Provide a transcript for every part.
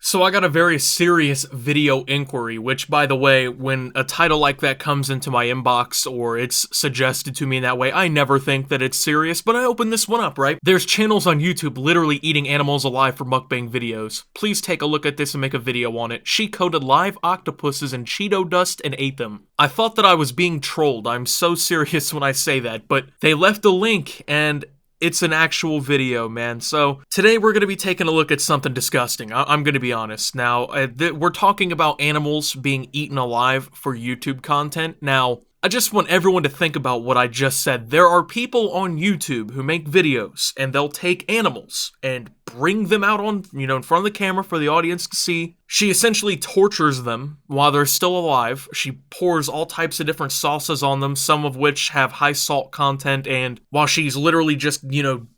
So I got a very serious video inquiry, which, by the way, when a title like that comes into my inbox or it's suggested to me in that way, I never think that it's serious, but I open this one up, right? There's channels on YouTube literally eating animals alive for mukbang videos. Please take a look at this and make a video on it. She coated live octopuses in Cheeto dust and ate them. I thought that I was being trolled. I'm so serious when I say that, but they left a link and it's an actual video, man. So today we're going to be taking a look at something disgusting. I'm going to be honest. Now, we're talking about animals being eaten alive for YouTube content. Now, I just want everyone to think about what I just said. There are people on YouTube who make videos and they'll take animals and bring them out on, in front of the camera for the audience to see. She essentially tortures them while they're still alive. She pours all types of different sauces on them, some of which have high salt content, and while she's literally just,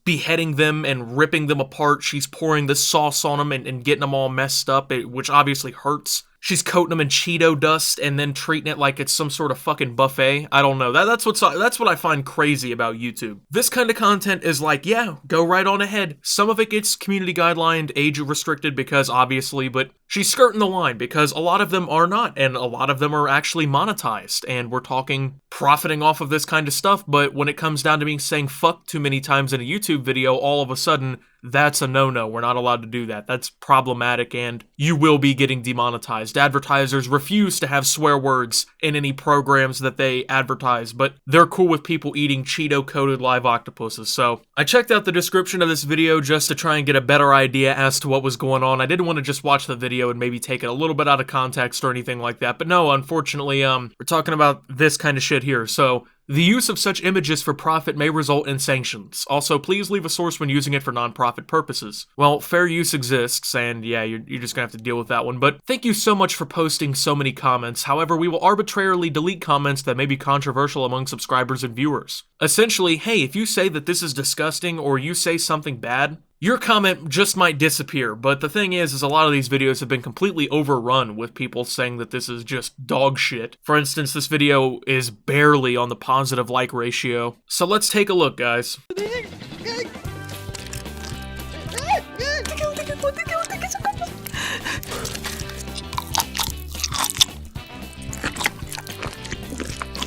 beheading them and ripping them apart, she's pouring this sauce on them and getting them all messed up, which obviously hurts. She's coating them in Cheeto dust and then treating it like it's some sort of fucking buffet. I don't know. That's what I find crazy about YouTube. This kind of content is like, yeah, go right on ahead. Some of it gets community guidelined, age restricted because obviously, but she's skirting the line because a lot of them are not, and a lot of them are actually monetized, and we're talking profiting off of this kind of stuff, but when it comes down to me saying fuck too many times in a YouTube video, all of a sudden, that's a no-no. We're not allowed to do that. That's problematic, and you will be getting demonetized. Advertisers refuse to have swear words in any programs that they advertise, but they're cool with people eating Cheeto-coated live octopuses. So I checked out the description of this video just to try and get a better idea as to what was going on. I didn't want to just watch the video and maybe take it a little bit out of context or anything like that, but no, unfortunately, we're talking about this kind of shit here. So the use of such images for profit may result in sanctions. Also, please leave a source when using it for non-profit purposes. Well, fair use exists, and yeah, you're just gonna have to deal with that one, but thank you so much for posting so many comments. However, we will arbitrarily delete comments that may be controversial among subscribers and viewers. Essentially, hey, if you say that this is disgusting or you say something bad, your comment just might disappear, but the thing is a lot of these videos have been completely overrun with people saying that this is just dog shit. For instance, this video is barely on the positive like ratio. So let's take a look, guys.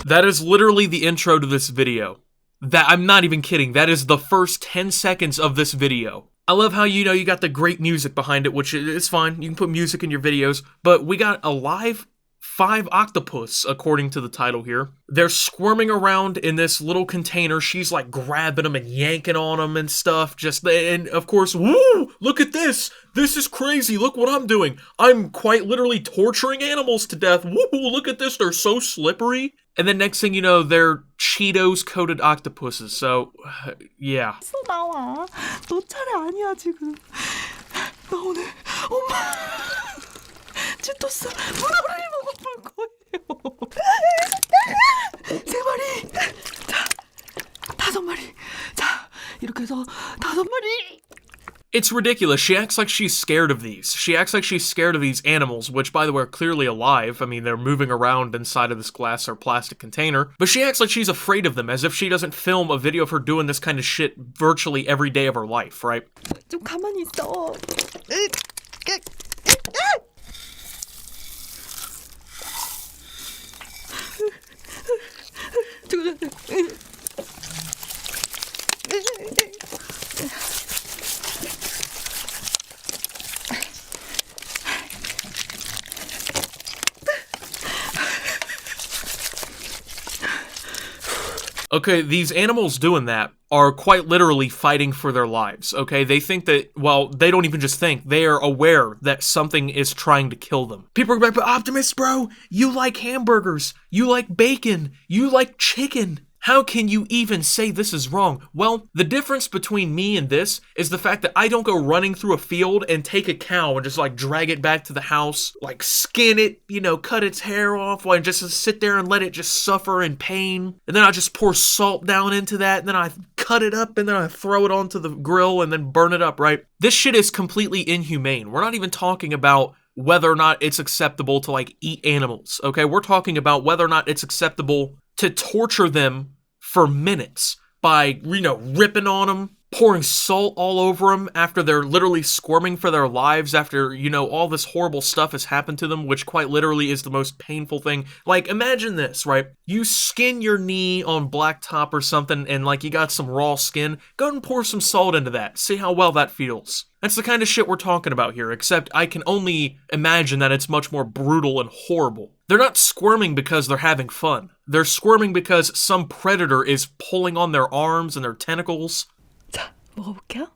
That is literally the intro to this video. I'm not even kidding. That is the first 10 seconds of this video. I love how, you got the great music behind it, which is fine. You can put music in your videos, but we got a live 5 octopus, according to the title here. They're squirming around in this little container. She's like grabbing them and yanking on them and stuff. And of course, woo, look at this. This is crazy. Look what I'm doing. I'm quite literally torturing animals to death. Woo, look at this. They're so slippery. And then next thing you know, they're Cheetos-coated octopuses. So, yeah. 나와. 너 차례 아니야 지금. 나 오늘 엄마 찢었어. 물을 먹어볼 거예요. 3마리. 자, 5마리. 자, 이렇게 해서 5마리. It's ridiculous. She acts like she's scared of these. She acts like she's scared of these animals, which, by the way, are clearly alive. I mean, they're moving around inside of this glass or plastic container. But she acts like she's afraid of them, as if she doesn't film a video of her doing this kind of shit virtually every day of her life, right? 좀 가만히 있어. Okay, these animals doing that are quite literally fighting for their lives, okay? They think that, well, they don't even just think, they are aware that something is trying to kill them. People are like, but Optimus, bro, you like hamburgers, you like bacon, you like chicken. How can you even say this is wrong? Well, the difference between me and this is the fact that I don't go running through a field and take a cow and just like drag it back to the house, like skin it, cut its hair off, and just sit there and let it just suffer in pain. And then I just pour salt down into that, and then I cut it up, and then I throw it onto the grill and then burn it up, right? This shit is completely inhumane. We're not even talking about whether or not it's acceptable to like eat animals, okay? We're talking about whether or not it's acceptable to torture them for minutes by, ripping on them, pouring salt all over them after they're literally squirming for their lives after, you know, all this horrible stuff has happened to them, which quite literally is the most painful thing. Like, imagine this, right? You skin your knee on blacktop or something and, like, you got some raw skin. Go ahead and pour some salt into that. See how well that feels. That's the kind of shit we're talking about here, except I can only imagine that it's much more brutal and horrible. They're not squirming because they're having fun. They're squirming because some predator is pulling on their arms and their tentacles. 자, 먹어볼게요.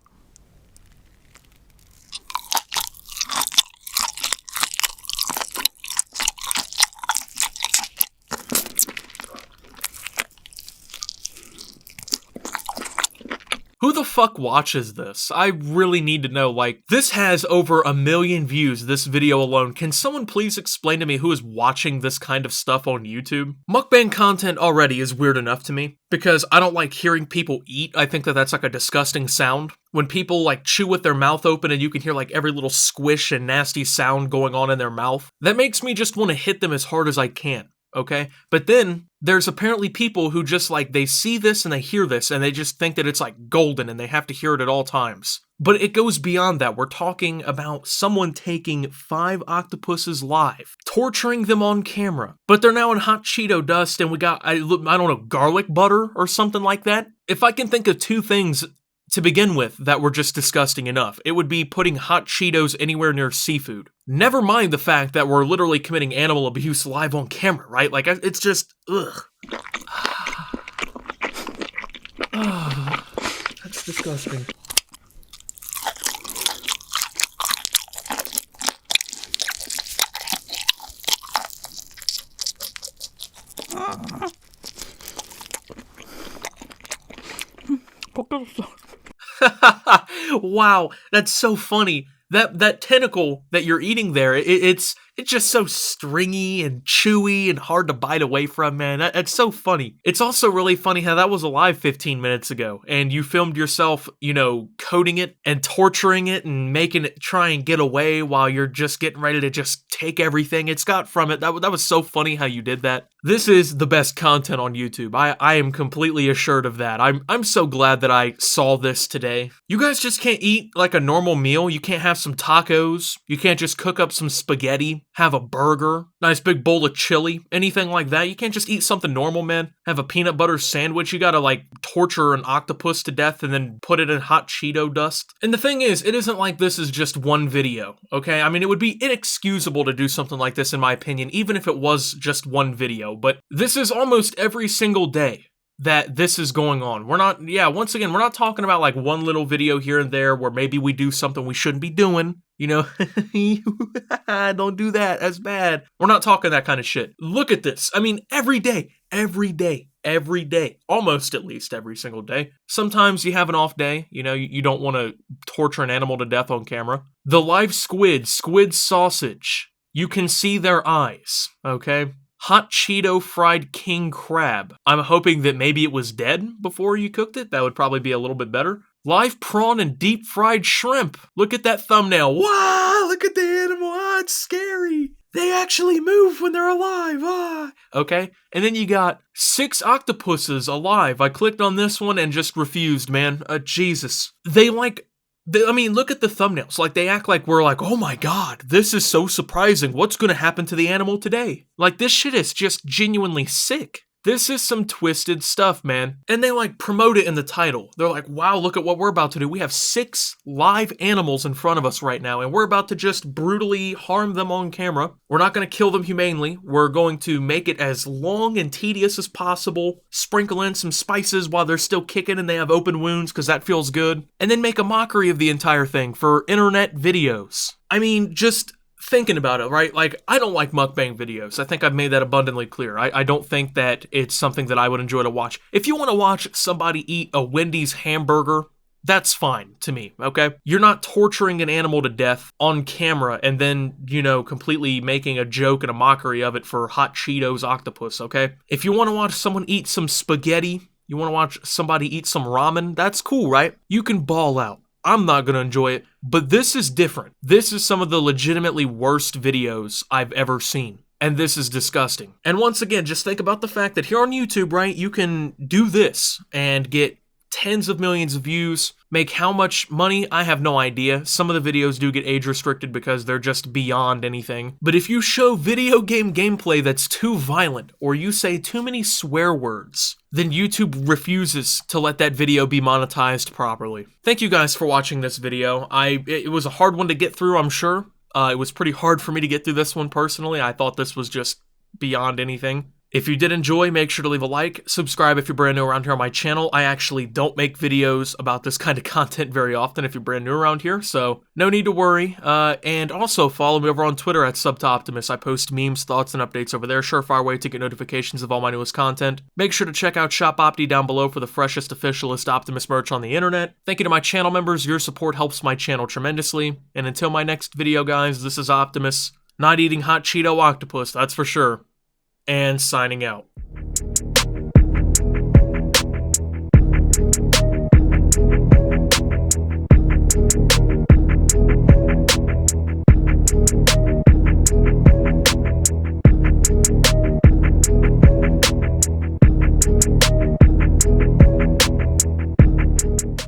Who the fuck watches this? I really need to know. Like, this has over 1 million views, this video alone. Can someone please explain to me who is watching this kind of stuff on YouTube? Mukbang content already is weird enough to me, because I don't like hearing people eat. I think that that's like a disgusting sound. When people like chew with their mouth open and you can hear like every little squish and nasty sound going on in their mouth, that makes me just want to hit them as hard as I can. Okay? But then there's apparently people who just like, they see this and they hear this and they just think that it's like golden and they have to hear it at all times. But it goes beyond that. We're talking about someone taking 5 octopuses live, torturing them on camera, but they're now in hot Cheeto dust and we got, I don't know, garlic butter or something like that. If I can think of 2 things to begin with that were just disgusting enough, it would be putting hot Cheetos anywhere near seafood. Never mind the fact that we're literally committing animal abuse live on camera, right? Like, it's just, ugh. That's disgusting. 벗겨졌어. Wow, that's so funny. That tentacle that you're eating there, it's just so stringy and chewy and hard to bite away from, man. That's so funny. It's also really funny how that was alive 15 minutes ago, and you filmed yourself, you know, coating it and torturing it and making it try and get away while you're just getting ready to just take everything it's got from it. That was so funny how you did that. This is the best content on YouTube. I am completely assured of that. I'm so glad that I saw this today. You guys just can't eat like a normal meal. You can't have some tacos. You can't just cook up some spaghetti, have a burger, nice big bowl of chili, anything like that. You can't just eat something normal, man. Have a peanut butter sandwich. You gotta like torture an octopus to death and then put it in hot Cheeto dust. And the thing is, it isn't like this is just one video, okay? I mean, it would be inexcusable to do something like this in my opinion, even if it was just one video. But this is almost every single day that this is going on. We're not, once again, we're not talking about like one little video here and there where maybe we do something we shouldn't be doing. You know, don't do that. That's bad. We're not talking that kind of shit. Look at this. I mean, every day, almost at least every single day. Sometimes you have an off day. You know, you don't want to torture an animal to death on camera. The live squid sausage. You can see their eyes, okay? Hot Cheeto fried king crab. I'm hoping that maybe it was dead before you cooked it. That would probably be a little bit better. Live prawn and deep fried shrimp. Look at that thumbnail. Wow, look at the animal. Ah, it's scary. They actually move when they're alive. Ah. Okay, and then you got 6 octopuses alive. I clicked on this one and just refused, man. Jesus. I mean, look at the thumbnails. Like, they act like we're like, oh my god, this is so surprising. What's gonna happen to the animal today? Like, this shit is just genuinely sick. This is some twisted stuff, man. And they like promote it in the title. They're like, wow, look at what we're about to do. We have 6 live animals in front of us right now, and we're about to just brutally harm them on camera. We're not going to kill them humanely. We're going to make it as long and tedious as possible, sprinkle in some spices while they're still kicking and they have open wounds because that feels good, and then make a mockery of the entire thing for internet videos. I mean, just thinking about it, right? Like, I don't like mukbang videos. I think I've made that abundantly clear. I don't think that it's something that I would enjoy to watch. If you want to watch somebody eat a Wendy's hamburger, that's fine to me, okay? You're not torturing an animal to death on camera and then, you know, completely making a joke and a mockery of it for hot Cheetos octopus, okay? If you want to watch someone eat some spaghetti, you want to watch somebody eat some ramen, that's cool, right? You can ball out. I'm not going to enjoy it, but this is different. This is some of the legitimately worst videos I've ever seen, and this is disgusting. And once again, just think about the fact that here on YouTube, right, you can do this and get tens of millions of views. Make how much money? I have no idea. Some of the videos do get age restricted because they're just beyond anything. But if you show video game gameplay that's too violent, or you say too many swear words, then YouTube refuses to let that video be monetized properly. Thank you guys for watching this video. It was a hard one to get through, I'm sure. It was pretty hard for me to get through this one personally. I thought this was just beyond anything. If you did enjoy, make sure to leave a like, subscribe if you're brand new around here on my channel. I actually don't make videos about this kind of content very often if you're brand new around here, so no need to worry. And also follow me over on Twitter at @Optimus. I post memes, thoughts, and updates over there. Surefire way to get notifications of all my newest content. Make sure to check out Shop Opti down below for the freshest, officialist Optimus merch on the internet. Thank you to my channel members. Your support helps my channel tremendously. And until my next video, guys, this is Optimus. Not eating hot Cheeto octopus, that's for sure. And signing out.